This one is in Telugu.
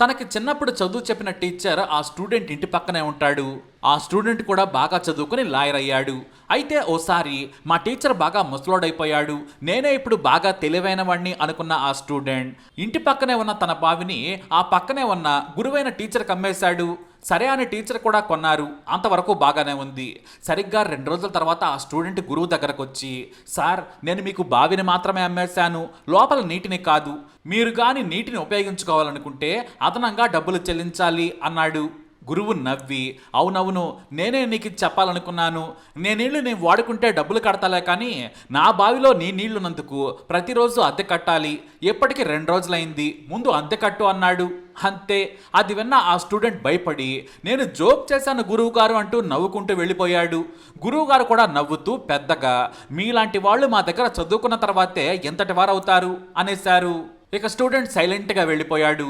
తనకి చిన్నప్పుడు చదువు చెప్పిన టీచర్ ఆ స్టూడెంట్ ఇంటి పక్కనే ఉంటాడు. ఆ స్టూడెంట్ కూడా బాగా చదువుకుని లాయర్ అయ్యాడు. అయితే ఓసారి మా టీచర్ బాగా ముసలోడైపోయాడు, నేనే ఇప్పుడు బాగా తెలివైన వాణ్ణి అనుకున్న ఆ స్టూడెంట్ ఇంటి పక్కనే ఉన్న తన బావిని ఆ పక్కనే ఉన్న గురువైన టీచర్కి అమ్మేశాడు. సరే అని టీచర్ కూడా కొన్నారు. అంతవరకు బాగానే ఉంది. సరిగ్గా 2 రోజుల తర్వాత ఆ స్టూడెంట్ గురువు దగ్గరకు వచ్చి, సార్ నేను మీకు బావిని మాత్రమే అమ్మేశాను, లోపల నీటిని కాదు. మీరు కానీ నీటిని ఉపయోగించుకోవాలనుకుంటే అదనంగా డబ్బులు చెల్లించాలి అన్నాడు. గురువు నవ్వి, అవునవును నేనే నీకు ఇది చెప్పాలనుకున్నాను. నే నీళ్లు నేను వాడుకుంటే డబ్బులు కడతాలే కానీ నా బావిలో నీ నీళ్లున్నందుకు ప్రతిరోజు అద్దె కట్టాలి. ఎప్పటికీ 2 రోజులైంది, ముందు అద్దె కట్టు అన్నాడు. అంతే. అది విన్న ఆ స్టూడెంట్ భయపడి, నేను జోక్ చేశాను గురువు గారు అంటూ నవ్వుకుంటూ వెళ్ళిపోయాడు. గురువుగారు కూడా నవ్వుతూ పెద్దగా, మీలాంటి వాళ్ళు మా దగ్గర చదువుకున్న తర్వాతే ఎంతటి వారవుతారు అనేశారు. ఇక స్టూడెంట్ సైలెంట్గా వెళ్ళిపోయాడు.